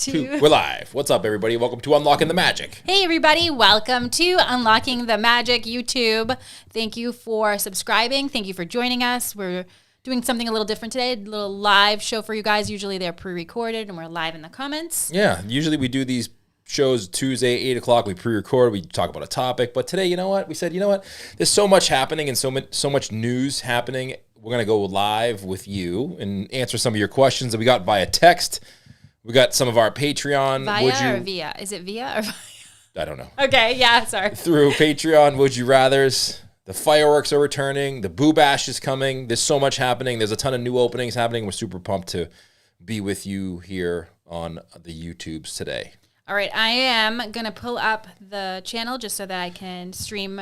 We're live. What's up, everybody? Welcome to Unlocking the Magic. Hey, everybody. Welcome to Unlocking the Magic YouTube. Thank you for subscribing. Thank you for joining us. We're doing something a little different today, a little live show for you guys. Usually they're pre-recorded and we're live in the comments. Yeah, usually we do these shows Tuesday, 8 o'clock. We pre-record. We talk about a topic. But today, you know what? We said, you know what? There's so much happening and so much news happening. We're going to go live with you and answer some of your questions that we got via text. We got some of our Patreon. Via or via? Is it via or via? I don't know. Okay, yeah, sorry. Through Patreon, Would You Rathers. The fireworks are returning. The Boo Bash is coming. There's so much happening. There's a ton of new openings happening. We're super pumped to be with you here on the YouTubes today. All right, I am going to pull up the channel just so that I can stream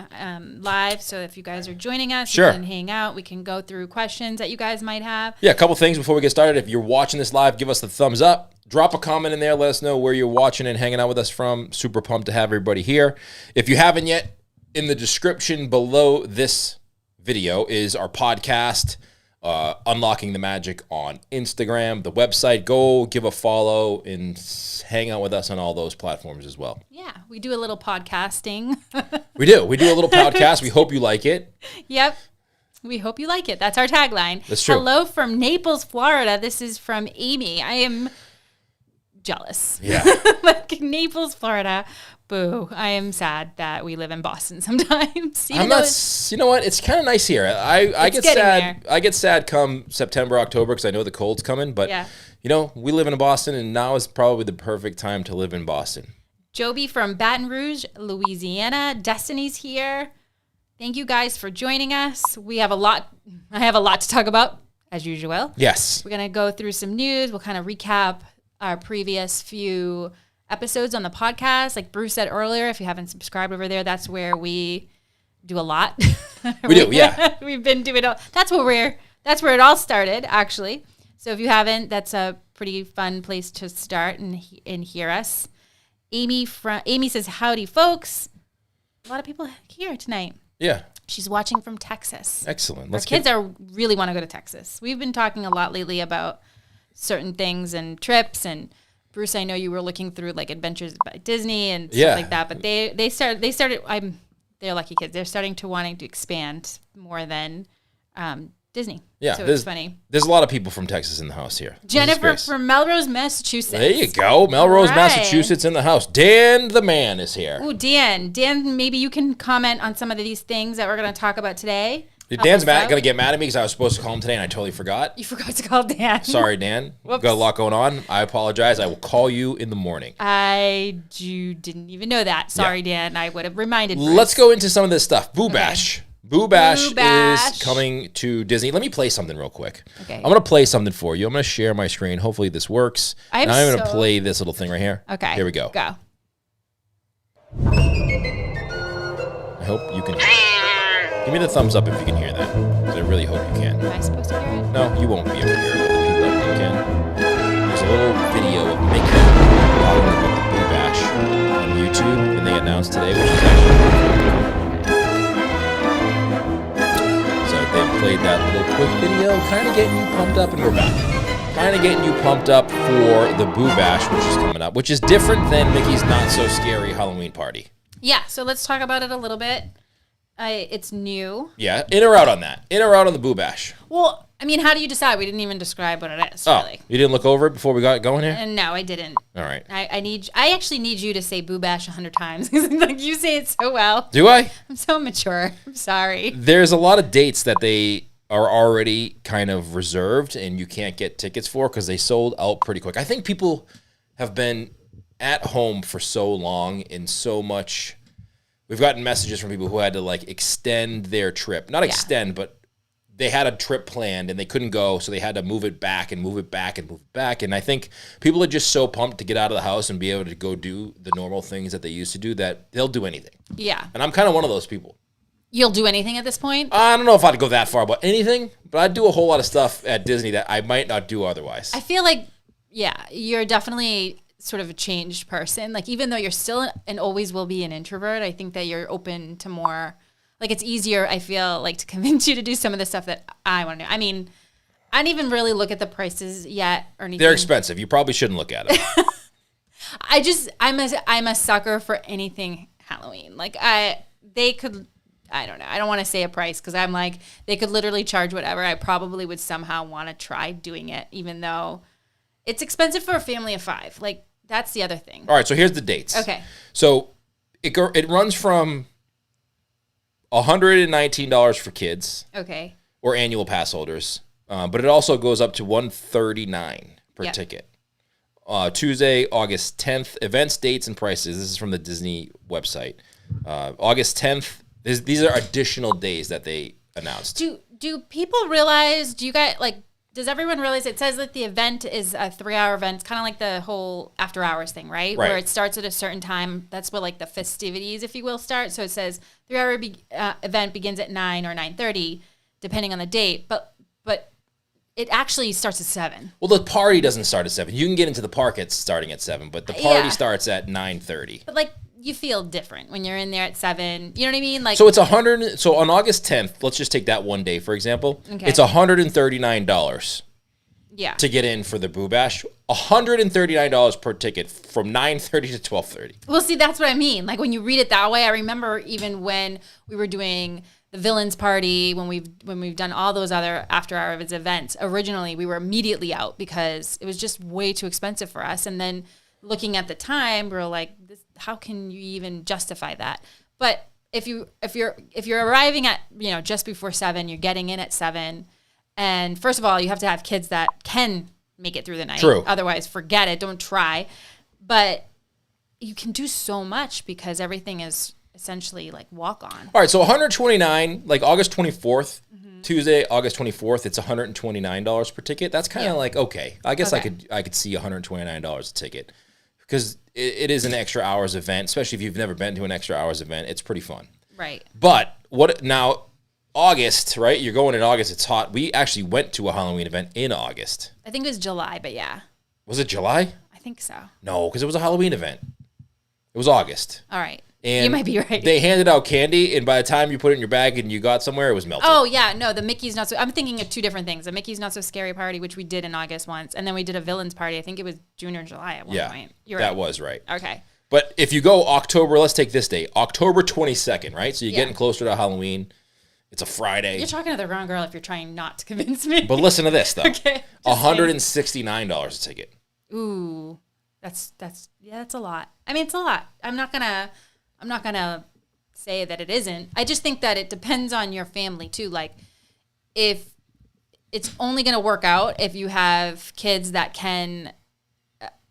live. So if you guys are joining us, sure, you can hang out. We can go through questions that you guys might have. Yeah, a couple things before we get started. If you're watching this live, give us the thumbs up. Drop a comment in there. Let us know where you're watching and hanging out with us from. Super pumped to have everybody here. If you haven't yet, in the description below this video is our podcast, Unlocking the Magic on Instagram, the website. Go give a follow and hang out with us on all those platforms as well. Yeah, we do a little podcasting. We do a little podcast. We hope you like it. Yep. We hope you like it. That's our tagline. That's true. Hello from Naples, Florida. This is from Amy. I am jealous. Yeah. Like Naples, Florida. Boo. I am sad that we live in Boston sometimes. I'm not, you know what? It's kind of nice here. I get sad. There. I get sad come September, October because I know the cold's coming. But, you know, we live in Boston and now is probably the perfect time to live in Boston. Joby from Baton Rouge, Louisiana. Destiny's here. Thank you guys for joining us. I have a lot to talk about, as usual. Yes. We're going to go through some news. We'll kind of recap our previous few episodes on the podcast. Like Bruce said earlier, if you haven't subscribed over there, that's where we do a lot. We do, yeah. We've been doing it. That's where it all started, actually. So if you haven't, that's a pretty fun place to start and hear us. Amy says, howdy, folks. A lot of people here tonight. Yeah. She's watching from Texas. Excellent. Our kids really want to go to Texas. We've been talking a lot lately about certain things and trips, and Bruce, I know you were looking through like Adventures by Disney and stuff like that, but they started. They're lucky kids. They're starting to wanting to expand more than Disney. Yeah, so it's funny. There's a lot of people from Texas in the house here. Jennifer from Melrose, Massachusetts. There you go, Melrose, Massachusetts in the house. Dan the man is here. Oh, Dan, maybe you can comment on some of these things that we're going to talk about today. Dan's going to get mad at me because I was supposed to call him today and I totally forgot. You forgot to call Dan. Sorry, Dan. Whoops. Got a lot going on. I apologize. I will call you in the morning. Didn't even know that. Sorry, Dan. I would have reminded Bruce. Let's go into some of this stuff. Boo Bash. Okay. Boo Bash is coming to Disney. Let me play something real quick. Okay. I'm going to play something for you. I'm going to share my screen. Hopefully this works. I'm going to play this little thing right here. Okay. Here we go. Go. I hope you can hear it. Give me the thumbs up if you can hear that. I really hope you can. Am I supposed to hear it? No, you won't be able to hear it, but the people that you can. There's a little video of Mickey talking about the Boo Bash on YouTube, and they announced today, which is actually so they played that little quick video, kind of getting you pumped up, and we're back. Kind of getting you pumped up for the Boo Bash, which is coming up, which is different than Mickey's Not So Scary Halloween Party. Yeah, so let's talk about it a little bit. It's new. Yeah, in or out on that? In or out on the Boo Bash? Well, I mean, how do you decide? We didn't even describe what it is, really. You didn't look over it before we got going here? No, I didn't. All right. I actually need you to say Boo Bash 100 times. Like, you say it so well. Do I? I'm so mature. I'm sorry. There's a lot of dates that they are already kind of reserved and you can't get tickets for because they sold out pretty quick. I think people have been at home for so long and so much. We've gotten messages from people who had to like extend their trip. Not extend, but they had a trip planned and they couldn't go, so they had to move it back and move it back and move it back. And I think people are just so pumped to get out of the house and be able to go do the normal things that they used to do that they'll do anything. Yeah. And I'm kind of one of those people. You'll do anything at this point? I don't know if I'd go that far about anything, but I'd do a whole lot of stuff at Disney that I might not do otherwise. I feel like, you're definitely sort of a changed person. Like, even though you're still and always will be an introvert, I think that you're open to more, like, it's easier, I feel like, to convince you to do some of the stuff that I want to do. I mean, I didn't even really look at the prices yet or anything. They're expensive. You probably shouldn't look at them. I'm a sucker for anything Halloween. Like I don't know. I don't want to say a price because I'm like, they could literally charge whatever. I probably would somehow want to try doing it, even though it's expensive for a family of 5. Like, that's the other thing. All right, so here's the dates. Okay. So it runs from $119 for kids. Okay. Or annual pass holders. But it also goes up to $139 per ticket. Tuesday, August 10th. Events, dates, and prices. This is from the Disney website. August 10th. These are additional days that they announced. Do people realize? Do you guys does everyone realize it says that the event is a 3-hour event? It's kind of like the whole after hours thing, right? Where it starts at a certain time. That's where like the festivities, if you will, start. So it says 3-hour event begins at 9 or 9:30, depending on the date. But it actually starts at 7. Well, the party doesn't start at 7. You can get into the park starting at 7, but the party starts at 9:30. But like, you feel different when you're in there at 7. You know what I mean? Like, so it's So on August 10th, let's just take that one day for example. Okay. It's $139. Yeah. To get in for the Boo Bash, $139 per ticket from 9:30 to 12:30. Well, see, that's what I mean. Like when you read it that way, I remember even when we were doing the Villains Party, when we've done all those other after hours events. Originally, we were immediately out because it was just way too expensive for us. And then looking at the time, we were like, how can you even justify that? But if you're arriving at just before 7, you're getting in at 7, and first of all, you have to have kids that can make it through the night. True. Otherwise, forget it. Don't try. But you can do so much because everything is essentially like walk on. All right, so $129, like August 24th, Tuesday, August 24th, it's $129 per ticket. That's kind of like okay. I guess I could see $129 a ticket. Because it is an extra hours event, especially if you've never been to an extra hours event. It's pretty fun. Right. But now, August, right? You're going in August. It's hot. We actually went to a Halloween event in August. I think it was July, but yeah. Was it July? I think so. No, because it was a Halloween event. It was August. All right. And you might be right. They handed out candy, and by the time you put it in your bag and you got somewhere, it was melted. Oh, yeah. No, the Mickey's Not So... I'm thinking of 2 different things. The Mickey's Not So Scary Party, which we did in August once, and then we did a Villains Party. I think it was June or July at one point. You're right. That was right. Okay. But if you go October, let's take this date, October 22nd, right? So you're getting closer to Halloween. It's a Friday. You're talking to the wrong girl if you're trying not to convince me. But listen to this, though. Okay. $169 a ticket. Ooh. That's a lot. I mean, it's a lot. I'm not gonna say that it isn't. I just think that it depends on your family too. Like, if it's only gonna work out if you have kids that can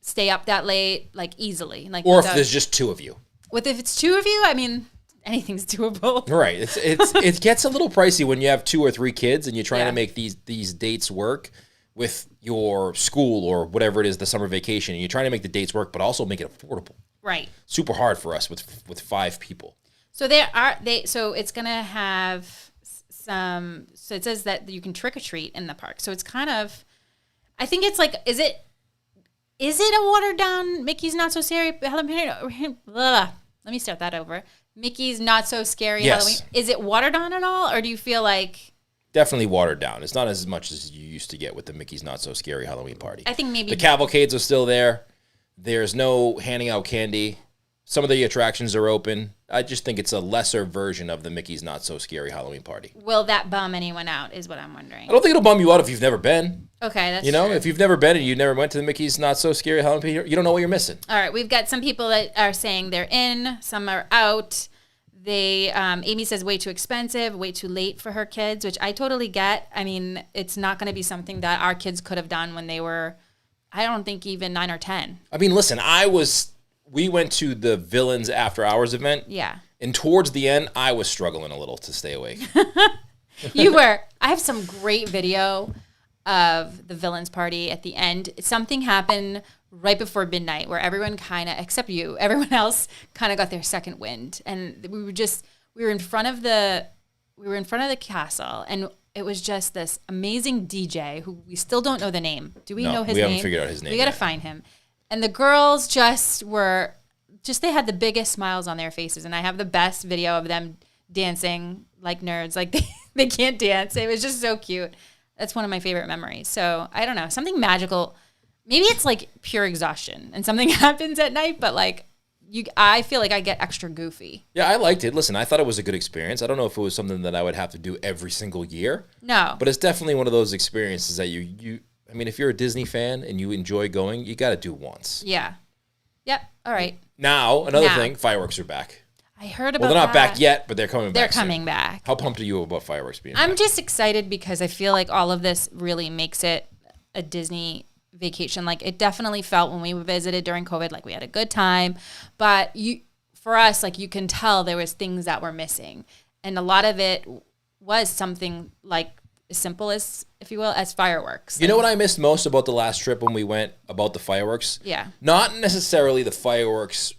stay up that late, like easily, like, or if there's just 2 of you. If it's 2 of you, I mean, anything's doable. Right. It gets a little pricey when you have 2 or 3 kids and you're trying to make these dates work with your school or whatever it is, the summer vacation. And you're trying to make the dates work, but also make it affordable. Right. Super hard for us with 5 people. So so it's gonna have some. So it says that you can trick or treat in the park. So it's kind of, I think it's like, is it a watered down Mickey's Not So Scary Halloween? Let me start that over. Mickey's Not So Scary Halloween. Is it watered down at all, or do you feel like? Definitely watered down. It's not as much as you used to get with the Mickey's Not So Scary Halloween Party. I think maybe the cavalcades are still there. There's no handing out candy. Some of the attractions are open. I just think it's a lesser version of the Mickey's Not So Scary Halloween Party. Will that bum anyone out is what I'm wondering. I don't think it'll bum you out if you've never been. Okay, that's true. If you've never been and you never went to the Mickey's Not So Scary Halloween Party, you don't know what you're missing. All right, we've got some people that are saying they're in, some are out. Amy says way too expensive, way too late for her kids, which I totally get. I mean, it's not going to be something that our kids could have done when they were, I don't think, even 9 or 10. I mean, listen, we went to the Villains After Hours event. Yeah. And towards the end, I was struggling a little to stay awake. You were. I have some great video of the Villains Party at the end. Something happened right before midnight where everyone kind of, except you, everyone else kind of got their second wind. And we were in front of the castle, and it was just this amazing DJ who we still don't know the name. Do we know his name? We haven't figured out his name. We got to find him. And the girls they had the biggest smiles on their faces. And I have the best video of them dancing like nerds. Like they can't dance. It was just so cute. That's one of my favorite memories. So I don't know, something magical maybe it's like pure exhaustion and something happens at night, but like I feel like I get extra goofy. Yeah, I liked it. Listen, I thought it was a good experience. I don't know if it was something that I would have to do every single year. No. But it's definitely one of those experiences that I mean, if you're a Disney fan and you enjoy going, you got to do once. Yeah. Yep. All right. Now, another thing, fireworks are back. I heard about Well, they're not back yet, but they're coming back. They're coming back. How pumped are you about fireworks being back? I'm just excited because I feel like all of this really makes it a Disney vacation. Like it definitely felt when we visited during COVID, like we had a good time, but for us, like you can tell there was things that were missing, and a lot of it was something like as simple as, if you will, as fireworks. You know what I missed most about the last trip when we went about the fireworks? Yeah. Not necessarily the fireworks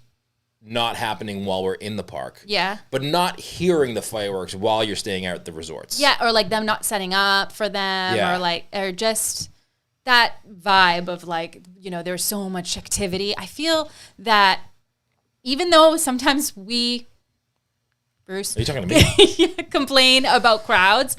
not happening while we're in the park. Yeah. But not hearing the fireworks while you're staying out at the resorts. Yeah, or like them not setting up for them, or just that vibe of like, you know, there's so much activity. I feel that even though sometimes Bruce, are you talking to me? complain about crowds,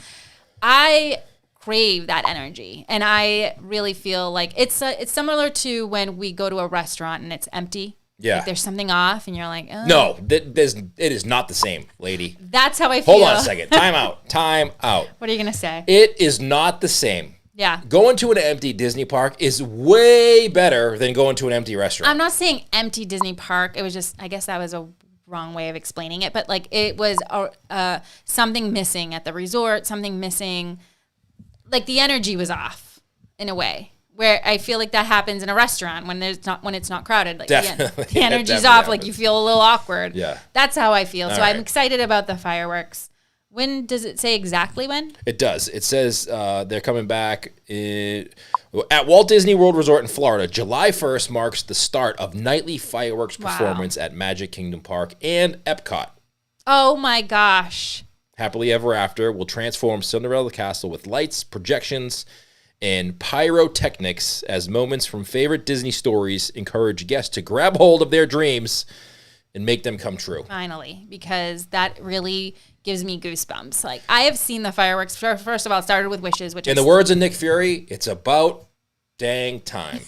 I crave that energy, and I really feel like it's similar to when we go to a restaurant and it's empty. Yeah, like there's something off, and you're like, oh. No, it is not the same, lady. That's how I feel. Hold on a second. Time out. What are you gonna say? It is not the same. Yeah. Going to an empty Disney park is way better than going to an empty restaurant. I'm not saying empty Disney park. It was just, I guess that was a wrong way of explaining it, but like it was something missing at the resort, something missing, like the energy was off in a way where I feel like that happens in a restaurant when it's not crowded. Like the energy's off, happens. Like you feel a little awkward. Yeah. That's how I feel. So right. I'm excited about the fireworks. When does it say exactly when? It does. It says they're coming back at Walt Disney World Resort in Florida. July 1st marks the start of nightly fireworks performance at Magic Kingdom Park and Epcot. Oh my gosh. Happily Ever After will transform Cinderella Castle with lights, projections, and pyrotechnics as moments from favorite Disney stories encourage guests to grab hold of their dreams and make them come true. Finally, because that really gives me goosebumps. Like, I have seen the fireworks. First of all, it started with Wishes, which in the words of Nick Fury, it's about dang time.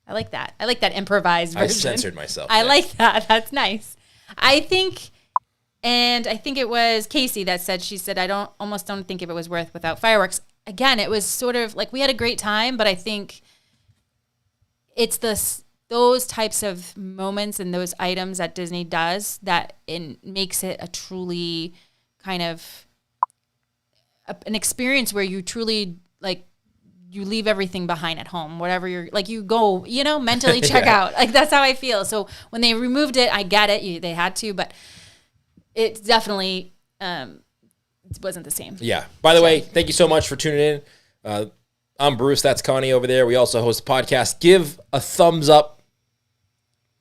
I like that. I like that improvised version. I censored myself. I like that. That's nice. I think it was Casey that said, she said, almost don't think if it was worth without fireworks. Again, it was sort of like we had a great time, but I think it's those types of moments and those items that Disney does that it makes it a truly kind of an experience where you truly like you leave everything behind at home, whatever you're like, you go, mentally check out. Like that's how I feel. So when they removed it, I get it. They had to, but it definitely it wasn't the same. Yeah. By the way, thank you so much for tuning in. I'm Bruce. That's Connie over there. We also host a podcast. Give a thumbs up.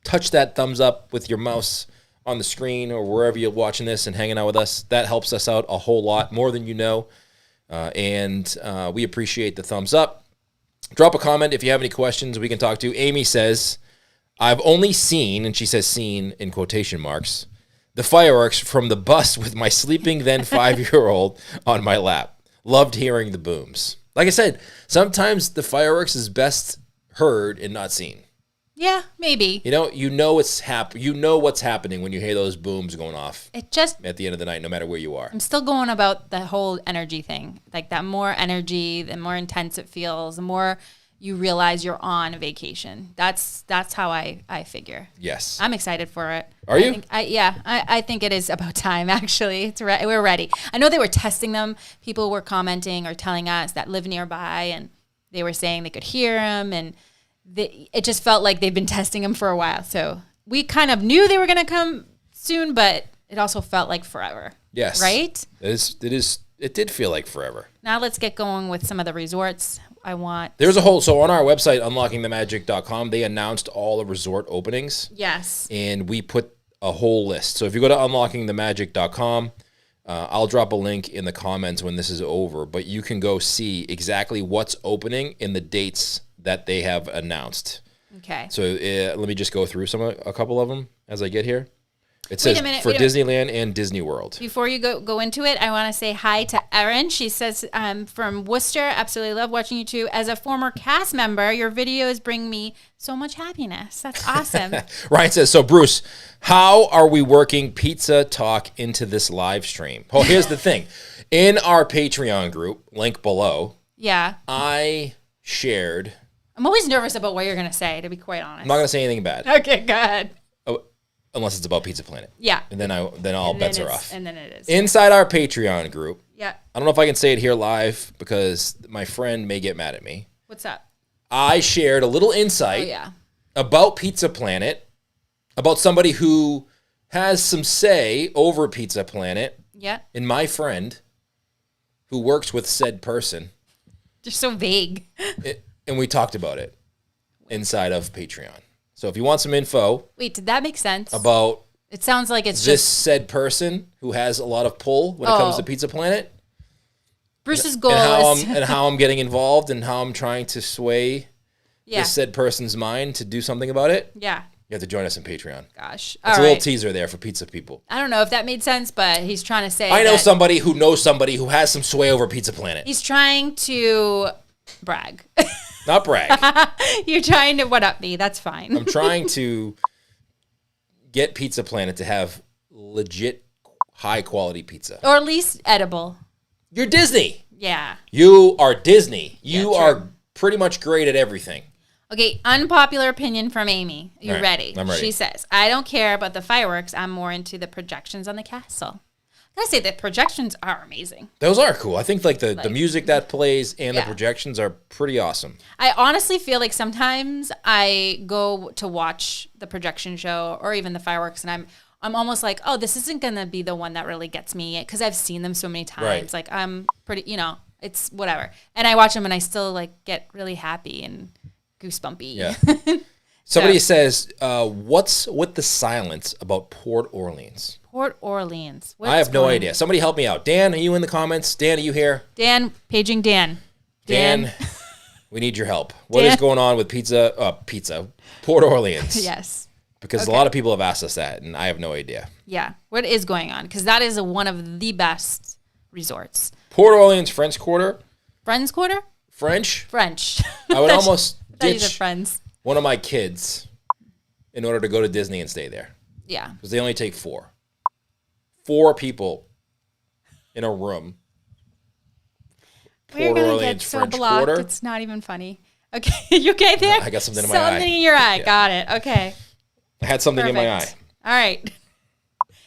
Touch that thumbs up with your mouse on the screen or wherever you're watching this and hanging out with us. That helps us out a whole lot, more than you know. And we appreciate the thumbs up. Drop a comment if you have any questions we can talk to. Amy says, I've only seen, and she says seen in quotation marks, the fireworks from the bus with my sleeping then 5-year-old on my lap. Loved hearing the booms. Like I said, sometimes the fireworks is best heard and not seen. Yeah, maybe. You know what's happening when you hear those booms going off. It just at the end of the night, no matter where you are. I'm still going about the whole energy thing. Like that more energy, the more intense it feels, the more you realize you're on vacation. That's how I figure. Yes. I'm excited for it. Are you? I think it is about time, actually. We're ready. I know they were testing them. People were commenting or telling us that live nearby, and they were saying they could hear them, and it just felt like they've been testing them for a while. So we kind of knew they were going to come soon, but it also felt like forever. Yes. Right? It did feel like forever. Now let's get going with some of the resorts. So on our website, unlockingthemagic.com, they announced all the resort openings. Yes. And we put a whole list. So if you go to unlockingthemagic.com, I'll drop a link in the comments when this is over, but you can go see exactly what's opening in the dates that they have announced. Okay. So let me just go through a couple of them as I get here. It says for Disneyland and Disney World. Before you go into it, I want to say hi to Erin. She says, from Worcester, absolutely love watching you too. As a former cast member, your videos bring me so much happiness. That's awesome. Ryan says, so Bruce, how are we working Pizza Talk into this live stream? Oh, here's the thing. In our Patreon group, link below, I shared... I'm always nervous about what you're going to say, to be quite honest. I'm not going to say anything bad. Okay, go ahead. Unless it's about Pizza Planet. Yeah. And then all bets are off. And then it is. Inside our Patreon group. Yeah. I don't know if I can say it here live because my friend may get mad at me. What's up? I shared a little insight about Pizza Planet, about somebody who has some say over Pizza Planet. Yeah. And my friend who works with said person. They're so vague. And we talked about it inside of Patreon. So if you want some info. Wait, did that make sense? About. It sounds like it's this said person who has a lot of pull when it comes to Pizza Planet. Bruce's goal is. And how I'm getting involved and how I'm trying to sway this said person's mind to do something about it. Yeah. You have to join us in Patreon. Gosh. It's a little teaser there for pizza people. I don't know if that made sense, but he's trying to say. I know somebody who knows somebody who has some sway over Pizza Planet. He's trying to brag. Not brag. You're trying to one-up me. That's fine. I'm trying to get Pizza Planet to have legit high-quality pizza. Or at least edible. You're Disney. Yeah. You are Disney. You are pretty much great at everything. Okay, unpopular opinion from Amy. You ready? I'm ready. She says, I don't care about the fireworks. I'm more into the projections on the castle. I gotta say, the projections are amazing. Those are cool. I think the music that plays and the projections are pretty awesome. I honestly feel like sometimes I go to watch the projection show or even the fireworks, and I'm almost like, oh, this isn't gonna be the one that really gets me because I've seen them so many times. Right. Like I'm pretty, it's whatever. And I watch them and I still like get really happy and goosebumpy. Yeah. Somebody says, what's with the silence about Port Orleans? Port Orleans. I have no idea. Somebody help me out. Dan, are you in the comments? Dan, are you here? Dan, paging Dan. Dan, we need your help. What is going on with Port Orleans? Yes. Because a lot of people have asked us that, and I have no idea. Yeah. What is going on? Because that is one of the best resorts. Port Orleans French Quarter. Friends Quarter? French. I would almost ditch one of my kids in order to go to Disney and stay there. Yeah. Because they only take 4. 4 people in a room. We're going to get so blocked. Quarter. It's not even funny. Okay. You okay there? I got something in my eye. Something in your eye. Yeah. Got it. Okay. I had something in my eye. All right.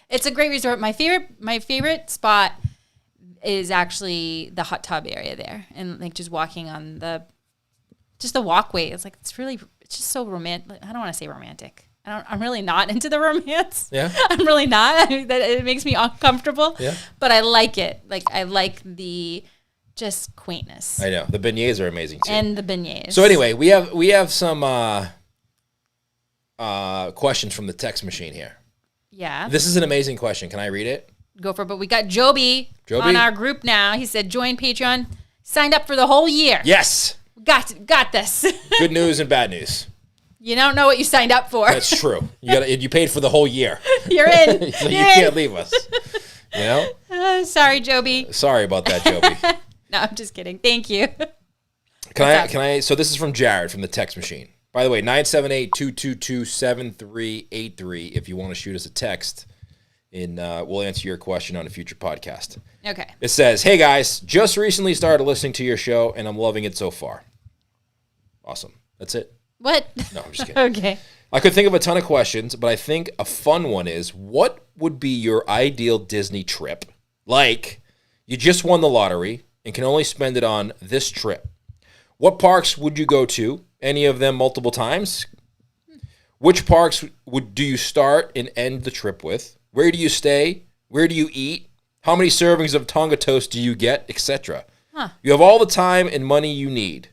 It's a great resort. My favorite spot is actually the hot tub area there. And like just walking on the walkway. It's like, it's just so romantic. I don't want to say romantic. I'm really not into the romance. Yeah. I'm really not. It makes me uncomfortable. Yeah. But I like it. Like I like the just quaintness. I know. The beignets are amazing too. And the beignets. So anyway, we have some questions from the text machine here. Yeah. This is an amazing question. Can I read it? Go for it. But we got Joby on our group now. He said, join Patreon. Signed up for the whole year. Yes. Got this. Good news and bad news. You don't know what you signed up for. That's true. You paid for the whole year. You're in. So you can't leave us. You know? Sorry, Joby. Sorry about that, Joby. No, I'm just kidding. Thank you. Can I? So this is from Jared from the text machine. By the way, 978-222-7383 if you want to shoot us a text, and we'll answer your question on a future podcast. Okay. It says, hey guys, just recently started listening to your show, and I'm loving it so far. Awesome. That's it. What? No, I'm just kidding. Okay. I could think of a ton of questions, but I think a fun one is, what would be your ideal Disney trip? Like, you just won the lottery and can only spend it on this trip. What parks would you go to? Any of them multiple times? Which parks do you start and end the trip with? Where do you stay? Where do you eat? How many servings of Tonga toast do you get, etc.? Huh. You have all the time and money you need.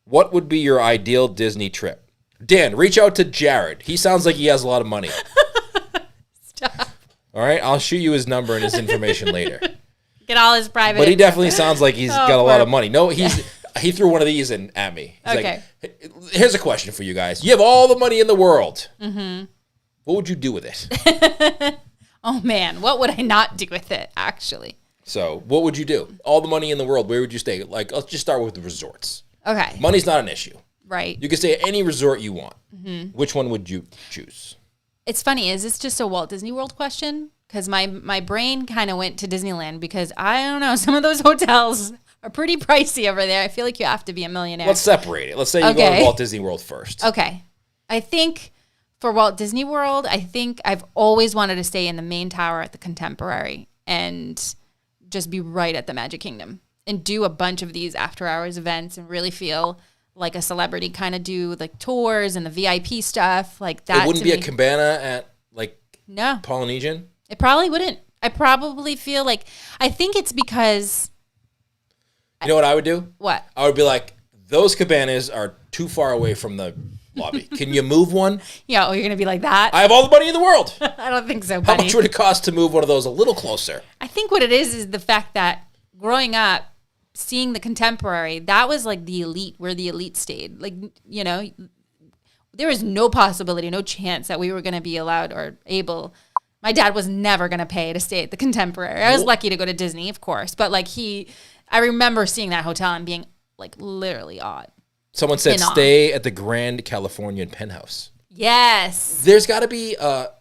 What would be your ideal Disney trip? Dan, reach out to Jared. He sounds like he has a lot of money. Stop. All right, I'll shoot you his number and his information later. Get all his private. But he definitely sounds like he's got a lot of money. No, he threw one of these in at me. He's okay. like, here's a question for you guys. You have all the money in the world. Mm-hmm. What would you do with it? Oh, man. What would I not do with it, actually? So what would you do? All the money in the world, where would you stay? Like, let's just start with the resorts. Okay. Money's not an issue. Right. You can stay at any resort you want. Mm-hmm. Which one would you choose? It's funny. Is this just a Walt Disney World question? Because my brain kind of went to Disneyland because, I don't know, some of those hotels are pretty pricey over there. I feel like you have to be a millionaire. Let's separate it. Let's say you go to Walt Disney World first. Okay. I think for Walt Disney World, I think I've always wanted to stay in the main tower at the Contemporary and just be right at the Magic Kingdom and do a bunch of these after hours events and really feel like a celebrity, kind of do like tours and the VIP stuff like that. It wouldn't be a cabana at like no Polynesian? It probably wouldn't. I probably feel like, I think it's because. You know what I would do? What? I would be like, those cabanas are too far away from the lobby. Can you move one? Yeah, you're going to be like that? I have all the money in the world. I don't think so, buddy. How much would it cost to move one of those a little closer? I think what it is the fact that growing up, seeing the Contemporary, that was like the elite, where the elite stayed. Like, you know, there was no possibility, no chance that we were going to be allowed or able. My dad was never going to pay to stay at the Contemporary. I was lucky to go to Disney, of course. But like I remember seeing that hotel and being like literally awed. Someone said stay at the Grand Californian Penthouse. Yes. There's got to be,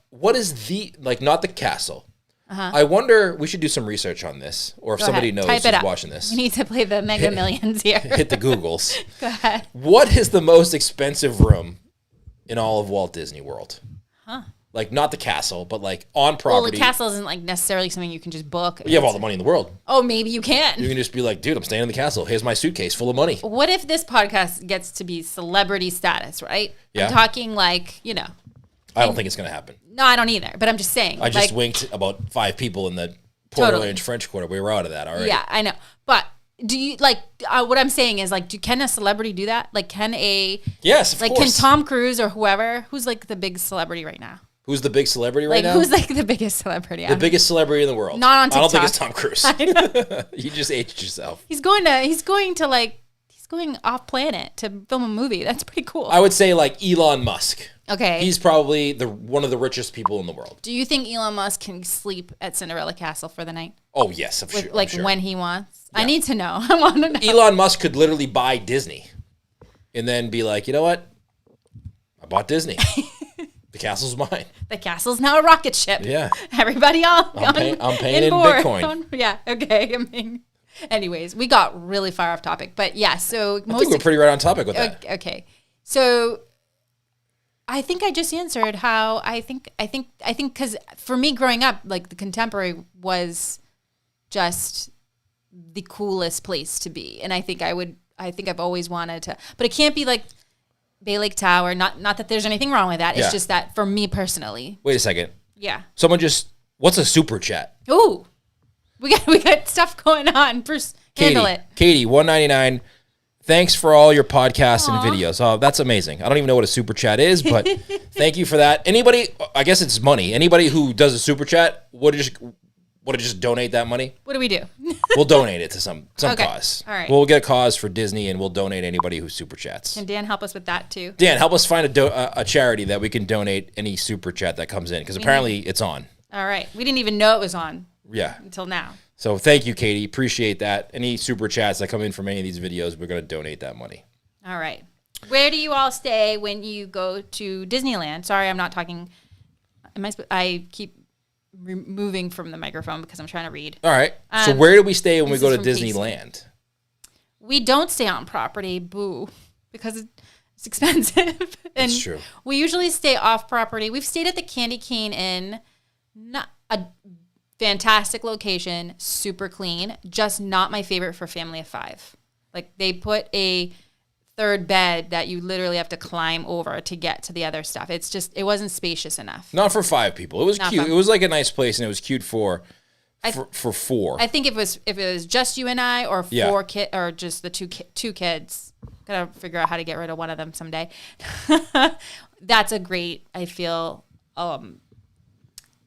what is the, like not the castle. I wonder, we should do some research on this, or if somebody knows who's watching this. We need to play the Mega Millions here. Hit the Googles. Go ahead. What is the most expensive room in all of Walt Disney World? Huh. Like, not the castle, but like on property. Well, the castle isn't like necessarily something you can just book. You have all the money in the world. Oh, maybe you can. You can just be like, dude, I'm staying in the castle. Here's my suitcase full of money. What if this podcast gets to be celebrity status, right? Yeah. I'm talking like, you know. I don't think it's going to happen. No, I don't either. But I'm just saying. I just winked about 5 people in the Port Orange French Quarter. We were out of that already. Yeah, I know. But do you, like, what I'm saying is, like, can a celebrity do that? Like, can a... Yes, of course. Like, can Tom Cruise or whoever, who's, like, the big celebrity right now? Who's the big celebrity right now? Like, who's, like, the biggest celebrity? The biggest celebrity in the world. Not on TikTok. I don't think it's Tom Cruise. I know. You just aged yourself. He's going off planet to film a movie. That's pretty cool. I would say, like, Elon Musk. Okay. He's probably one of the richest people in the world. Do you think Elon Musk can sleep at Cinderella Castle for the night? Oh, yes, sure. Like, sure. when he wants? Yeah. I need to know. I want to know. Elon Musk could literally buy Disney and then be like, you know what? I bought Disney. The castle's mine. The castle's now a rocket ship. Yeah. Everybody I'm paying in Bitcoin. Yeah, okay. I mean, anyways, we got really far off topic. But yeah, so... I think we're pretty right on topic with that. Okay. So... I think I just answered how I think because for me growing up, like the Contemporary was just the coolest place to be, and I think I've always wanted to, but it can't be like Bay Lake Tower. Not that there's anything wrong with that. It's just that for me personally. Wait a second. Yeah. What's a super chat? Ooh, we got stuff going on. Bruce, handle it. Katie, $1.99. Thanks for all your podcasts and videos. Oh, that's amazing. I don't even know what a super chat is, but thank you for that. Anybody, I guess it's money. Anybody who does a super chat, would just donate that money? What do we do? We'll donate it to some cause. All right. We'll get a cause for Disney, and we'll donate anybody who super chats. Can Dan help us with that too? Dan, help us find a charity that we can donate any super chat that comes in, because apparently it's on. All right. We didn't even know it was on. Yeah. Until now. So thank you, Katie. Appreciate that. Any super chats that come in from any of these videos, we're going to donate that money. All right. Where do you all stay when you go to Disneyland? Sorry, I'm not talking. I keep moving from the microphone because I'm trying to read. All right. So where do we stay when we go to Disneyland? We don't stay on property. Boo. Because it's expensive. And it's true. We usually stay off property. We've stayed at the Candy Cane Inn. Not a fantastic location, super clean, just not my favorite for family of 5. Like, they put a third bed that you literally have to climb over to get to the other stuff. It's just, it wasn't spacious enough. Not for 5 people. It was cute. It was like a nice place, and it was cute for 4. I think if it was just you and I, or 4 kids, or just the two kids, gotta figure out how to get rid of one of them someday. That's a great, I feel,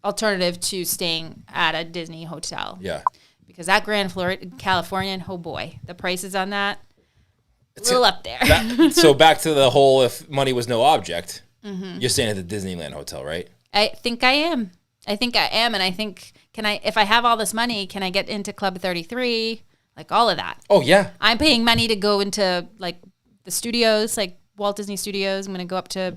alternative to staying at a Disney hotel. Yeah. Because that Grand Californian, oh boy, the prices on that, it's a little up there. So back to the whole, if money was no object, you're staying at the Disneyland hotel, right? I think I am. And I think, if I have all this money, can I get into Club 33? Like all of that. Oh, yeah. I'm paying money to go into like the studios, like Walt Disney Studios. I'm going to go up to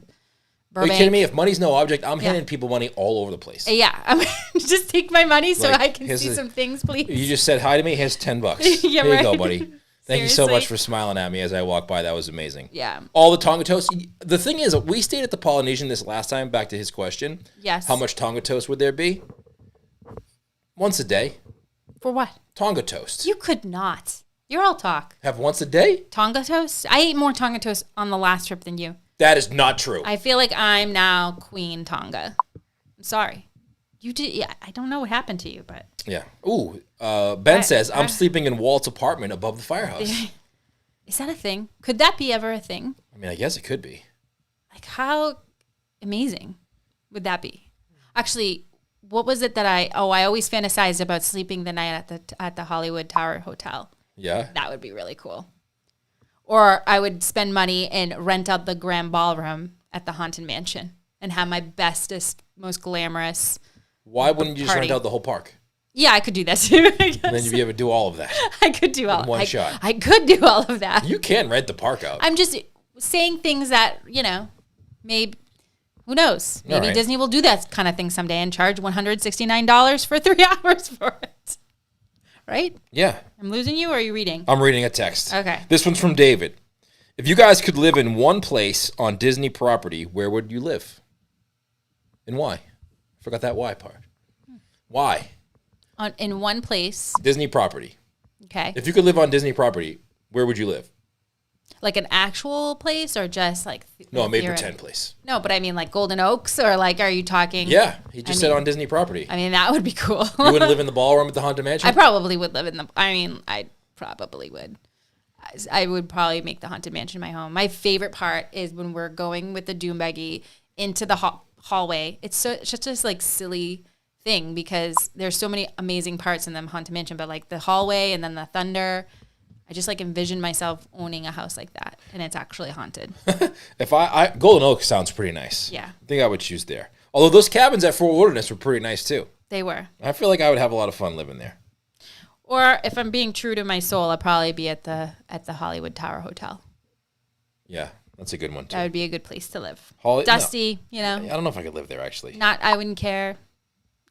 Burbank. Are you kidding me? If money's no object, I'm handing people money all over the place. Yeah. I'm just take my money so Like, I can see some things, please. You just said hi to me. Here's $10. Yeah, Here right. you go, buddy. Thank you so Seriously? much for smiling at me as I walked by. That was amazing. Yeah. All the Tonga toast. The thing is, we stayed at the Polynesian this last time, back to his question. Yes. How much Tonga toast would there be? Once a day. For what? Tonga toast. You could not. You're all talk. Have once a day? Tonga toast? I ate more Tonga toast on the last trip than you. That is not true. I feel like I'm now Queen Tonga. I'm sorry. You did. Yeah, I don't know what happened to you, but. Yeah. Ooh. Ben says, I'm sleeping in Walt's apartment above the firehouse. Is that a thing? Could that be ever a thing? I mean, I guess it could be. Like, how amazing would that be? Actually, what was it that I always fantasized about sleeping the night at the Hollywood Tower Hotel. Yeah. That would be really cool. Or I would spend money and rent out the Grand Ballroom at the Haunted Mansion and have my bestest, most glamorous. Why wouldn't you just Party. rent out the whole park? Yeah, I could do that too. I guess. And then you'd be able to do all of that. I could do all in one shot. I could do all of that. You can rent the park out. I'm just saying things that, maybe, who knows? Maybe right. Disney will do that kind of thing someday and charge $169 for 3 hours for it. Right? Yeah. I'm losing you, or are you reading? I'm reading a text. Okay. This one's from David. If you guys could live in one place on Disney property, where would you live? And why? I forgot that why part. Why? In one place. Disney property. Okay. If you could live on Disney property, where would you live? Like an actual place, or just like... No, a made pretend place. No, but I mean like Golden Oaks, or like, are you talking... Yeah, he just said on Disney property. I mean, that would be cool. You wouldn't live in the ballroom at the Haunted Mansion? I probably would live in the... I probably would. I would probably make the Haunted Mansion my home. My favorite part is when we're going with the Doom Buggy into the hallway. It's such this like silly thing because there's so many amazing parts in the Haunted Mansion, but like the hallway and then the thunder... I just like envision myself owning a house like that, and it's actually haunted. If I Golden Oak sounds pretty nice. Yeah. I think I would choose there. Although those cabins at Fort Wilderness were pretty nice too. They were. I feel like I would have a lot of fun living there. Or if I'm being true to my soul, I'd probably be at the Hollywood Tower Hotel. Yeah, that's a good one too. That would be a good place to live. Dusty, no. I don't know if I could live there actually. I wouldn't care.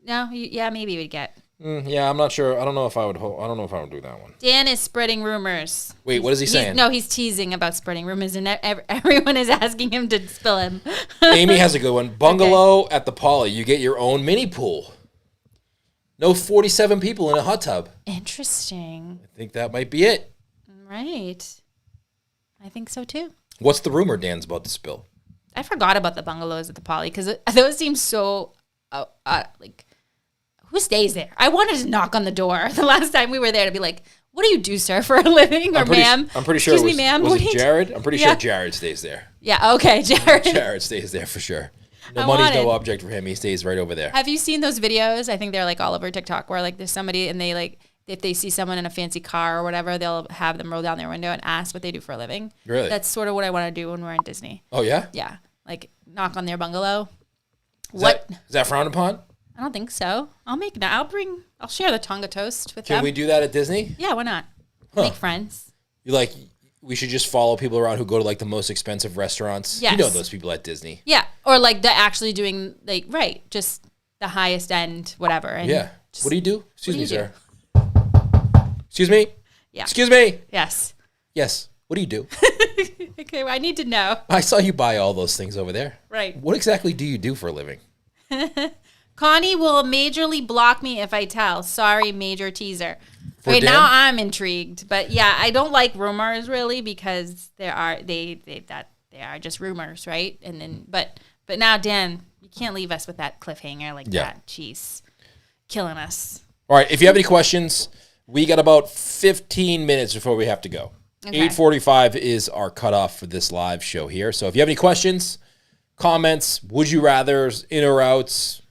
No, maybe you would get. Yeah, I'm not sure. I don't know if I would do that one. Dan is spreading rumors. Wait, what is he saying? He's teasing about spreading rumors, and everyone is asking him to spill him. Amy has a good one. Bungalow at the Poly. You get your own mini pool. No 47 people in a hot tub. Interesting. I think that might be it. Right. I think so too. What's the rumor Dan's about to spill? I forgot about the bungalows at the Poly because those seem so like. Who stays there? I wanted to knock on the door the last time we were there to be like, what do you do, sir, for a living? Or ma'am? I'm pretty sure Excuse me, ma'am. Was it Jared? I'm pretty sure Jared stays there. Yeah, okay, Jared. Jared stays there for sure. No money's no object for him. He stays right over there. Have you seen those videos? I think they're like all over TikTok where like there's somebody and they like, if they see someone in a fancy car or whatever, they'll have them roll down their window and ask what they do for a living. Really? That's sort of what I want to do when we're in Disney. Oh, yeah? Yeah. Like knock on their bungalow. Is that frowned upon? I don't think so. I'll share the Tonga toast with them. Can we do that at Disney? Yeah, why not? Huh. Make friends. We should just follow people around who go to like the most expensive restaurants. Yes. You know those people at Disney. Yeah. Or like the actually doing like, right, just the highest end, whatever. And yeah. What do you do? Excuse me, do you sir. Excuse me? Yeah. Excuse me? Yes. Yes. What do you do? Okay, well, I need to know. I saw you buy all those things over there. Right. What exactly do you do for a living? Connie will majorly block me if I tell. Sorry, major teaser. For Dan? Now I'm intrigued. But yeah, I don't like rumors really because they are just rumors, right? And then but now Dan, you can't leave us with that cliffhanger like that. Jeez. Killing us. All right, if you have any questions, we got about 15 minutes before we have to go. Okay. 8:45 is our cutoff for this live show here. So if you have any questions, comments, would you rathers, in or outs,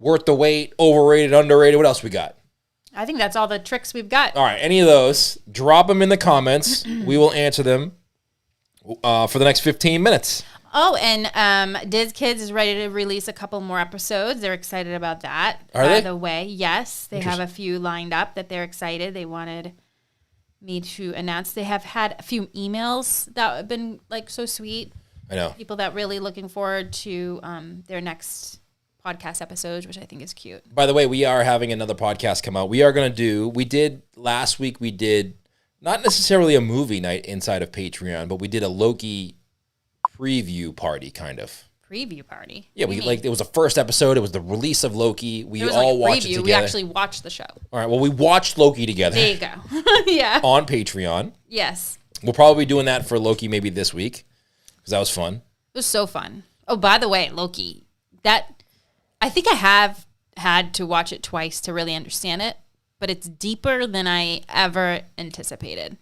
worth the wait, overrated, underrated, what else we got? I think that's all the tricks we've got. All right, any of those, drop them in the comments. We will answer them for the next 15 minutes. Oh, and Diz Kids is ready to release a couple more episodes. They're excited about that. Are they? By the way, yes. They have a few lined up that they're excited. They wanted me to announce. They have had a few emails that have been like so sweet. I know. People that really looking forward to their next podcast episodes, which I think is cute. By the way, we are having another podcast come out. We are going to do, last week we did not necessarily a movie night inside of Patreon, but we did a Loki preview party, kind of. Preview party? Yeah, it was the first episode. It was the release of Loki. We all watched it together. We actually watched the show. All right, well, we watched Loki together. There you go. Yeah. On Patreon. Yes. We'll probably be doing that for Loki maybe this week, because that was fun. It was so fun. Oh, by the way, Loki, I think I have had to watch it twice to really understand it, but it's deeper than I ever anticipated.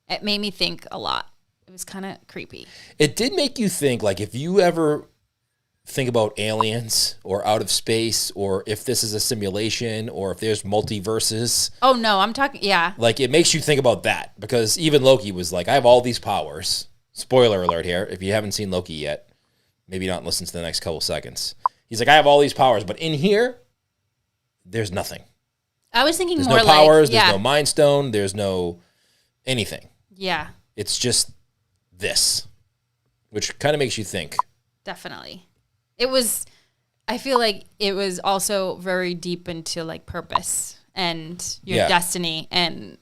It made me think a lot. It was kind of creepy. It did make you think, like, if you ever think about aliens or out of space, or if this is a simulation, or if there's multiverses. Oh, no, I'm talking, yeah. Like, it makes you think about that, because even Loki was like, I have all these powers. Spoiler alert here. If you haven't seen Loki yet, maybe not listen to the next couple seconds. He's like, I have all these powers, but in here, there's nothing. I was thinking there's more no powers, like, there's no Mind Stone, there's no anything. Yeah. It's just this, which kind of makes you think. Definitely. I feel like it was also very deep into like purpose and your destiny and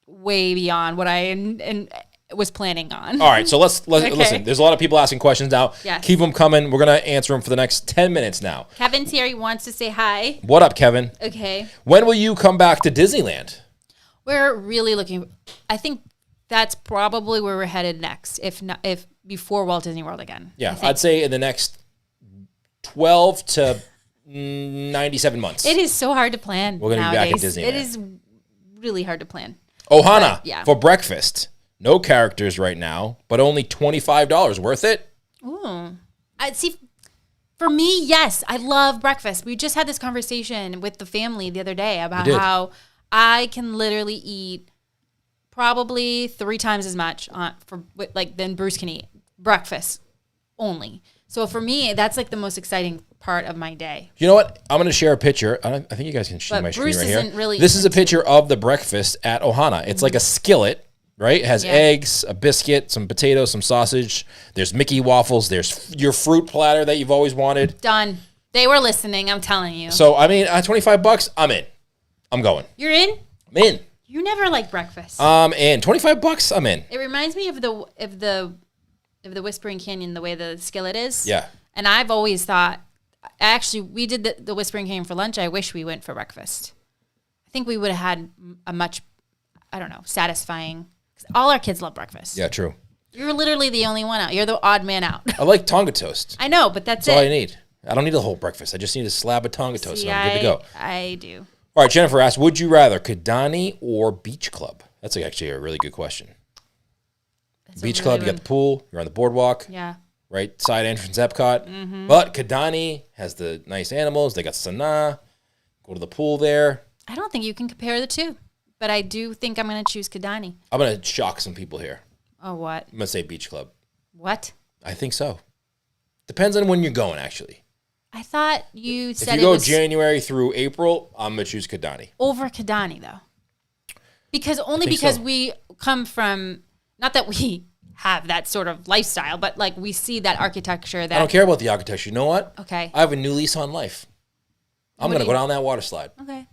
way beyond what I was planning on. All right, so let's listen. There's a lot of people asking questions now. Yes. Keep them coming. We're going to answer them for the next 10 minutes now. Kevin Terry wants to say hi. What up, Kevin? Okay. When will you come back to Disneyland? We're really looking. I think that's probably where we're headed next, if before Walt Disney World again. Yeah, I'd say in the next 12 to 97 months. It is so hard to plan. We're going to be back at Disneyland. It is really hard to plan. Ohana, yeah. For breakfast. No characters right now, but only $25. Worth it? Ooh. See, for me, yes. I love breakfast. We just had this conversation with the family the other day about how I can literally eat probably 3 times as much than Bruce can eat. Breakfast only. So for me, that's like the most exciting part of my day. You know what? I'm going to share a picture. I think you guys can see my screen right here. Really this is a picture of the breakfast at Ohana. It's like a skillet. Right? It has eggs, a biscuit, some potatoes, some sausage. There's Mickey waffles. There's your fruit platter that you've always wanted. Done. They were listening, I'm telling you. So, I mean, at $25, I'm in. I'm going. You're in? I'm in. You never like breakfast. And $25, I'm in. It reminds me of the Whispering Canyon, the way the skillet is. Yeah. And I've always thought, actually, we did the Whispering Canyon for lunch. I wish we went for breakfast. I think we would have had a much, satisfying. All our kids love breakfast. Yeah, true. You're literally the only one out. You're the odd man out. I like Tonga toast. I know, but that's all I need. I don't need a whole breakfast. I just need a slab of Tonga toast and I'm good to go. I do. All right, Jennifer asked, would you rather Kidani or Beach Club? That's actually a really good question. Beach Club, you got the pool, you're on the boardwalk. Yeah. Right, side entrance Epcot. Mm-hmm. But Kidani has the nice animals. They got Sanaa. Go to the pool there. I don't think you can compare the two. But I do think I'm going to choose Kidani. I'm going to shock some people here. Oh, what? I'm going to say Beach Club. What? I think so. Depends on when you're going, actually. I thought you said if you go January through April, I'm going to choose Kidani. Over Kidani, though. Because we come from, not that we have that sort of lifestyle, but like we see that architecture that. I don't care about the architecture. You know what? Okay. I have a new lease on life. I'm going to go down that water slide. Okay.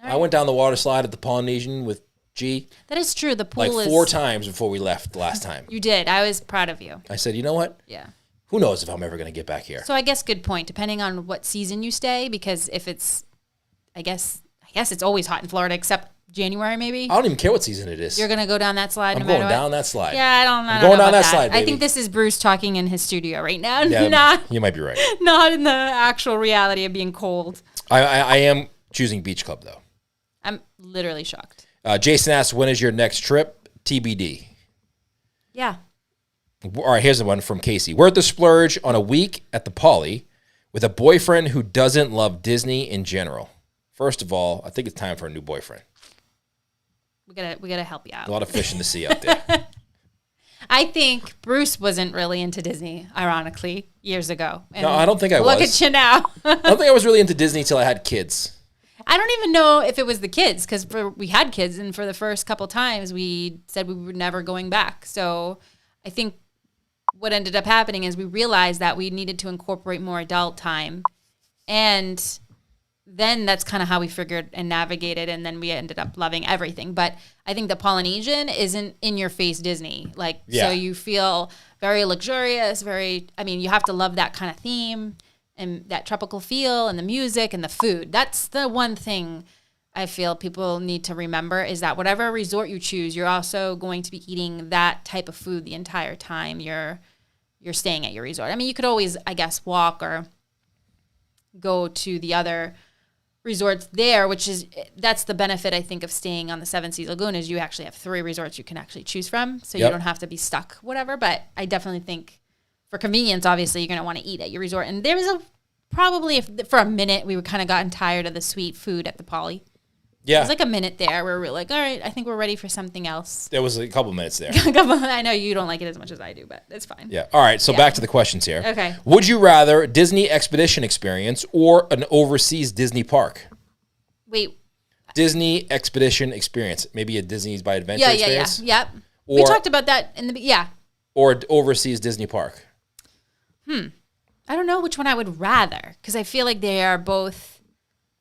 Right. I went down the water slide at the Polynesian with G. That is true. The pool is 4 times before we left the last time. You did. I was proud of you. I said, you know what? Yeah. Who knows if I'm ever going to get back here? So I guess good point. Depending on what season you stay, because if it's, I guess it's always hot in Florida except January maybe. I don't even care what season it is. You're gonna go down that slide. I'm going down that slide. Yeah, I'm going down that slide. Baby. I think this is Bruce talking in his studio right now. Yeah, you might be right. Not in the actual reality of being cold. I am choosing Beach Club though. I'm literally shocked. Jason asks, when is your next trip? TBD. Yeah. All right, here's the one from Casey. We're at the Splurge on a week at the Poly with a boyfriend who doesn't love Disney in general. First of all, I think it's time for a new boyfriend. We gotta help you out. A lot of fish in the sea out there. I think Bruce wasn't really into Disney, ironically, years ago. And no, I don't think I was. Look at you now. I don't think I was really into Disney until I had kids. I don't even know if it was the kids, because we had kids, and for the first couple times, we said we were never going back. So I think what ended up happening is we realized that we needed to incorporate more adult time, and then that's kind of how we figured and navigated, and then we ended up loving everything. But I think the Polynesian isn't in-your-face Disney. So you feel very luxurious, you have to love that kind of theme and that tropical feel and the music and the food. That's the one thing I feel people need to remember, is that whatever resort you choose, you're also going to be eating that type of food the entire time you're staying at your resort. I mean, you could always, I guess, walk or go to the other resorts there, that's the benefit, I think, of staying on the Seven Seas Lagoon, is you actually have 3 resorts you can actually choose from, so you don't have to be stuck, whatever. But I definitely think for convenience, obviously, you're going to want to eat at your resort. And there was for a minute, we were kind of gotten tired of the sweet food at the Poly. Yeah. It was like a minute there where we were like, all right, I think we're ready for something else. There was a couple minutes there. I know you don't like it as much as I do, but it's fine. Yeah. All right. So back to the questions here. Okay. Would you rather Disney expedition experience or an overseas Disney park? Wait. Disney expedition experience. Maybe a Disney's by Adventure experience? Yep. We talked about that in the, Or an overseas Disney park. I don't know which one I would rather, because I feel like they are both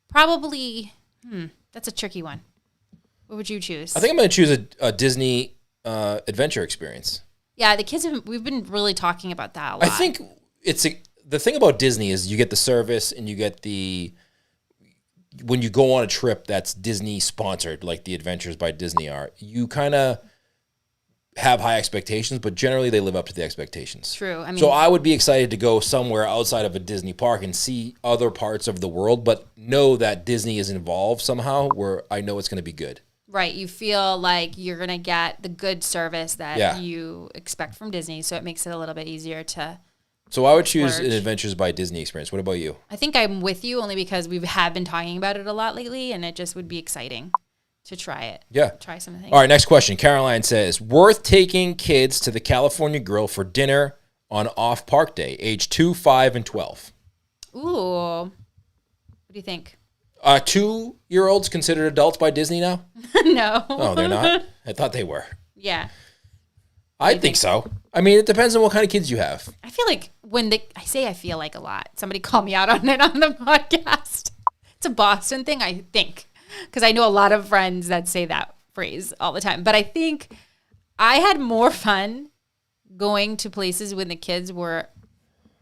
probably, that's a tricky one. What would you choose? I think I'm going to choose a Disney adventure experience. Yeah, the kids we've been really talking about that a lot. I think the thing about Disney is you get the service and you get when you go on a trip that's Disney sponsored, like the Adventures by Disney are, you kind of have high expectations, but generally they live up to the expectations. True. So I would be excited to go somewhere outside of a Disney park and see other parts of the world, but know that Disney is involved somehow, where I know it's going to be good. Right. You feel like you're going to get the good service that you expect from Disney, so it makes it a little bit easier to... So I would choose an Adventures by Disney experience. What about you? I think I'm with you, only because we have been talking about it a lot lately, and it just would be exciting to try it. Yeah. Try some things. All right, next question. Caroline says, worth taking kids to the California Grill for dinner on off-park day, age 2, 5, and 12? Ooh. What do you think? 2-year-olds considered adults by Disney now? No. Oh, they're not? I thought they were. Yeah. I think so. I mean, it depends on what kind of kids you have. I feel like I feel like a lot. Somebody called me out on it on the podcast. It's a Boston thing, I think. Because I know a lot of friends that say that phrase all the time. But I think I had more fun going to places when the kids were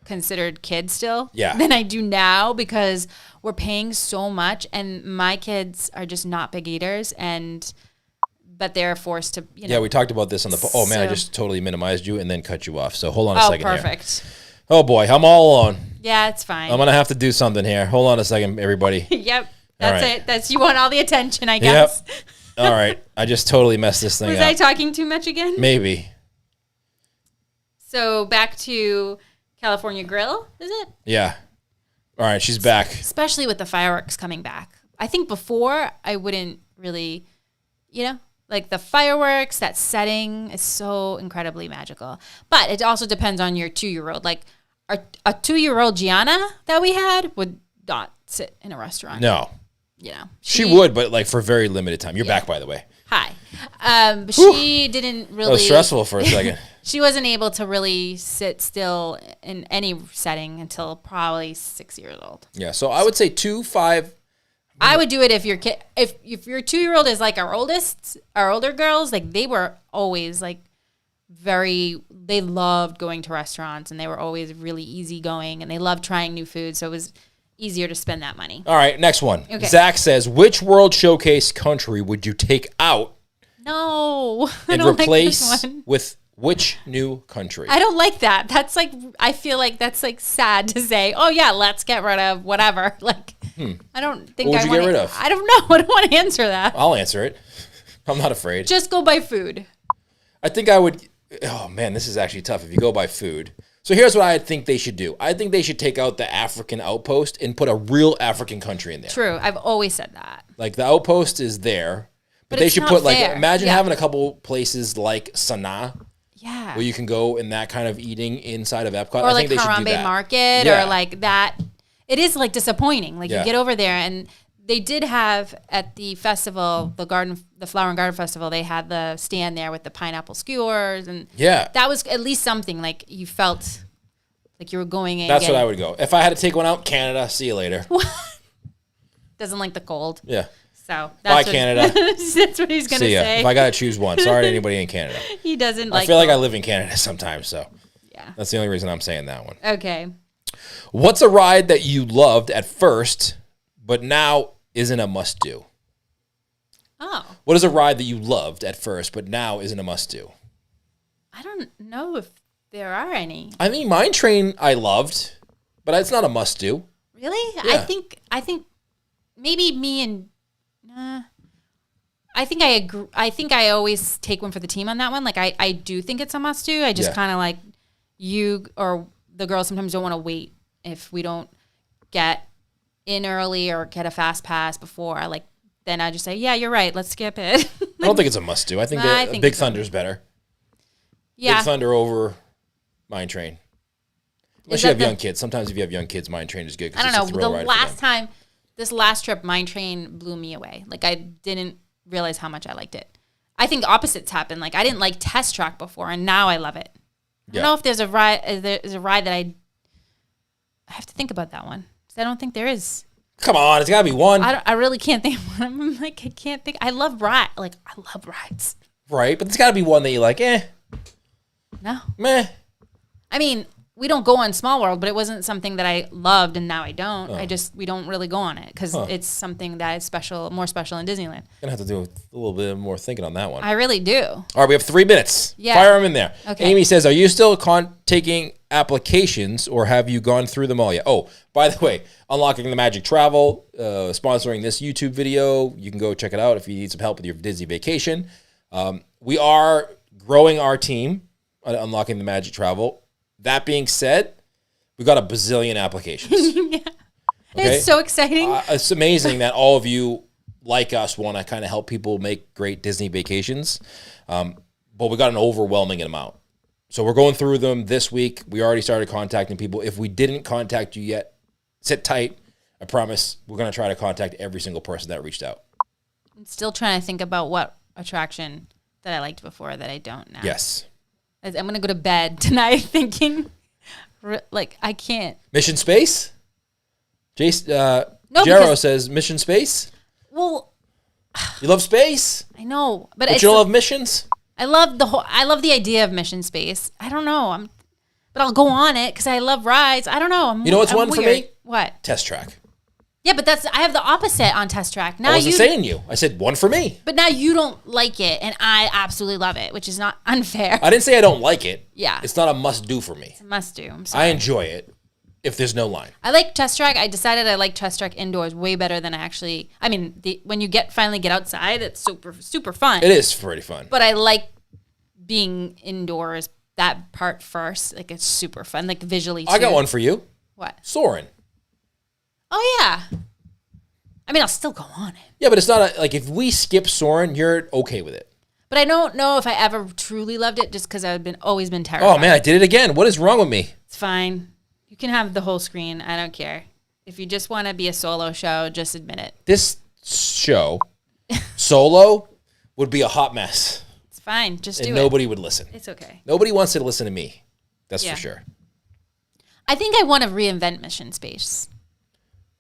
considered kids still than I do now, because we're paying so much, and my kids are just not big eaters, but they're forced to, Yeah, we talked about this on the... Oh, man, I just totally minimized you and then cut you off. So hold on a second perfect. Here. Oh, boy, I'm all alone. Yeah, it's fine. I'm going to have to do something here. Hold on a second, everybody. Yep. That's it. You want all the attention, I guess. Yep. All right. I just totally messed this thing up. Was I talking too much again? Maybe. So back to California Grill, is it? Yeah. All right. She's back. Especially with the fireworks coming back. I think before I wouldn't really, like the fireworks, that setting is so incredibly magical. But it also depends on your 2-year-old. Like a 2-year-old Gianna that we had would not sit in a restaurant. No. She would, but like for very limited time. You're back, by the way. Hi. She didn't really... That was stressful for a second. She wasn't able to really sit still in any setting until probably 6 years old. Yeah, so I would say 2, 5... I would do it if your kid... If your 2-year-old is like our older girls, like they were always like they loved going to restaurants, and they were always really easygoing, and they loved trying new food, so it was easier to spend that money. All right, next one. Okay. Zach says, which World Showcase country would you take out and replace with which new country? I don't like that. That's like, I feel like that's like sad to say, oh yeah, let's get rid of whatever. Like, I don't think what would you get rid of? I don't know. I don't want to answer that. I'll answer it. I'm not afraid. Just go by food. I think I would, oh man, this is actually tough if you go by food. So here's what I think they should do. I think they should take out the African outpost and put a real African country in there. True. I've always said that. Like the outpost is there, but they should put like, imagine having a couple places like Sanaa Yeah. Where you can go in that kind of eating inside of Epcot. Or I like think they should do Harambe that. Market or like that. It is like disappointing. Like you get over there and they did have at the festival, the Flower and Garden Festival, they had the stand there with the pineapple skewers and that was at least something like you felt like you were going in. That's what I would go. If I had to take one out, Canada, see you later. Doesn't like the cold. Yeah. So that's bye, Canada. That's what he's going to say. If I got to choose one. Sorry to anybody in Canada. He doesn't like I feel like I live in Canada sometimes, so yeah. That's the only reason I'm saying that one. Okay. What's a ride that you loved at first, but now isn't a must-do? Oh. What is a ride that you loved at first, but now isn't a must-do? I don't know if there are any. I mean, Mine Train I loved, but it's not a must-do. Really? Yeah. I think maybe me and I think I agree. I think I always take one for the team on that one. Like I do think it's a must-do. I just kind of like you or the girls sometimes don't want to wait if we don't get in early or get a fast pass before. Then I just say, yeah, you're right. Let's skip it. I don't think it's a must-do. I think Big Thunder's better. Yeah. Big Thunder over Mine Train. Unless you have young kids. Sometimes if you have young kids, Mine Train is good. I don't know. This last trip, Mine Train blew me away. Like I didn't realize how much I liked it. I think opposites happen. Like I didn't like Test Track before, and now I love it. I don't know if there's a ride. There's a ride that I have to think about that one because I don't think there is. Come on, it's gotta be one. I really can't think of one. I'm like I can't think. I love rides. Right, but there's gotta be one that you're like, No. Meh. I mean, we don't go on Small World, but it wasn't something that I loved, and now I don't. We don't really go on it because it's something that is more special in Disneyland. Gonna have to do a little bit more thinking on that one. I really do. All right, we have 3 minutes. Yeah. Fire them in there. Okay. Amy says, are you still taking applications or have you gone through them all yet? Oh, by the way, Unlocking the Magic Travel, sponsoring this YouTube video. You can go check it out if you need some help with your Disney vacation. We are growing our team on Unlocking the Magic Travel. That being said, we've got a bazillion applications. Yeah. Okay? It's so exciting. It's amazing that all of you, like us, want to kind of help people make great Disney vacations. But we got an overwhelming amount. So we're going through them this week. We already started contacting people. If we didn't contact you yet, sit tight. I promise we're going to try to contact every single person that reached out. I'm still trying to think about what attraction that I liked before that I don't now. Yes. I'm going to go to bed tonight thinking, like, I can't. Mission Space? No, Jero says Mission Space? Well. You love space? I know. But you don't love missions? I love the idea of Mission Space. I don't know. But I'll go on it because I love rides. I don't know. You know what's one weird. for me? What? Test Track. Yeah, but I have the opposite on Test Track. Now I wasn't saying you. I said one for me. But now you don't like it, and I absolutely love it, which is not unfair. I didn't say I don't like it. Yeah. It's not a must-do for me. It's a must-do. I'm sorry. I enjoy it if there's no line. I like Test Track. I decided I like Test Track indoors way better than when you finally get outside, it's super, super fun. It is pretty fun. But I like being indoors, that part first. Like, it's super fun, like visually, too. I got one for you. What? Soarin'. Oh, yeah. I mean, I'll still go on it. Yeah, but it's not like if we skip Soarin', you're okay with it. But I don't know if I ever truly loved it just because I've always been terrified. Oh, man, I did it again. What is wrong with me? It's fine. You can have the whole screen. I don't care. If you just want to be a solo show, just admit it. This show, solo, would be a hot mess. It's fine. Just do it. And nobody would listen. It's okay. Nobody wants to listen to me. That's for sure. I think I want to reinvent Mission Space.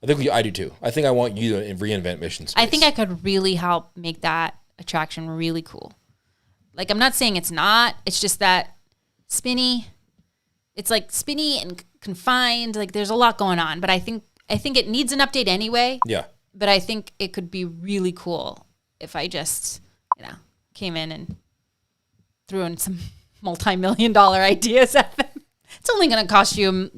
I do too. I think I want you to reinvent Mission Space. I think I could really help make that attraction really cool. Like, I'm not saying it's not. It's just that spinny. It's like spinny and confined. Like, there's a lot going on. But I think it needs an update anyway. Yeah. But I think it could be really cool if I just, came in and threw in some multi-million-dollar ideas at them. It's only going to cost you,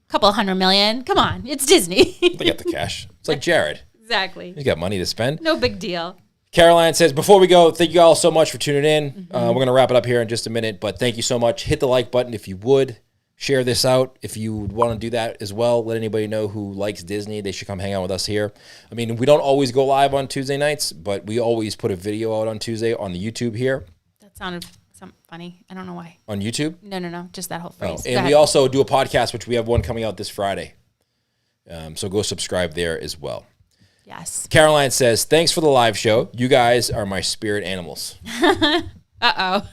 couple $100 million. Come on, it's Disney. They got the cash. It's like Jared. Exactly. He's got money to spend. No big deal. Caroline says, before we go, thank you all so much for tuning in. Mm-hmm. We're going to wrap it up here in just a minute, but thank you so much. Hit the like button if you would. Share this out if you would want to do that as well. Let anybody know who likes Disney. They should come hang out with us here. I mean, we don't always go live on Tuesday nights, but we always put a video out on Tuesday on the YouTube here. That sounded something funny. I don't know why. On YouTube? No. Just that whole phrase. And we also do a podcast, which we have one coming out this Friday. So go subscribe there as well. Yes. Caroline says, thanks for the live show. You guys are my spirit animals. Uh-oh.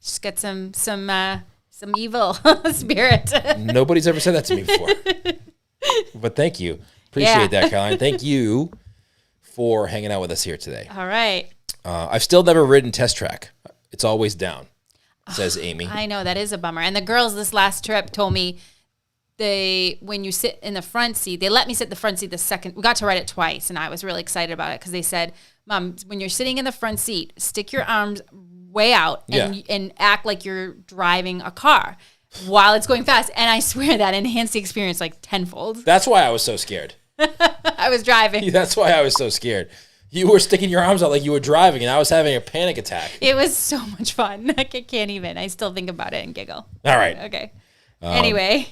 Just got some evil spirit. Nobody's ever said that to me before. But thank you. Appreciate that, Caroline. Thank you for hanging out with us here today. All right. I've still never ridden Test Track. It's always down, says Amy. I know, that is a bummer. And the girls this last trip told me when you sit in the front seat, they let me sit in the front seat we got to ride it twice, and I was really excited about it because they said, Mom, when you're sitting in the front seat, stick your arms way out and act like you're driving a car while it's going fast. And I swear that enhanced the experience like tenfold. That's why I was so scared. I was driving. That's why I was so scared. You were sticking your arms out like you were driving, and I was having a panic attack. It was so much fun. I can't even. I still think about it and giggle. All right. Okay. Anyway,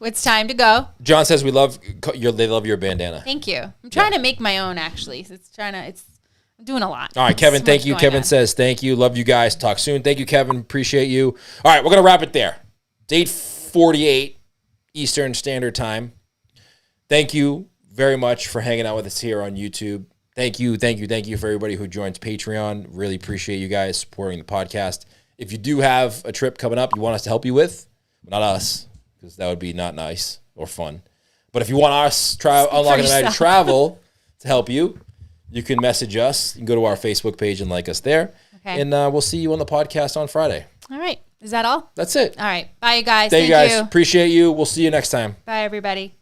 it's time to go. John says they love your bandana. Thank you. I'm trying to make my own, actually. I'm doing a lot. All right, Kevin, thank you. Kevin says thank you. Love you guys. Talk soon. Thank you, Kevin. Appreciate you. All right, we're going to wrap it there. It's 8:48 Eastern Standard Time. Thank you very much for hanging out with us here on YouTube. Thank you for everybody who joins Patreon. Really appreciate you guys supporting the podcast. If you do have a trip coming up you want us to help you with, not us, because that would be not nice or fun. But if you want us Unlocking the Magic Travel to help you, you can message us. You can go to our Facebook page and like us there. Okay. And we'll see you on the podcast on Friday. All right. Is that all? That's it. All right. Bye, you guys. Thank you guys. Appreciate you. We'll see you next time. Bye, everybody.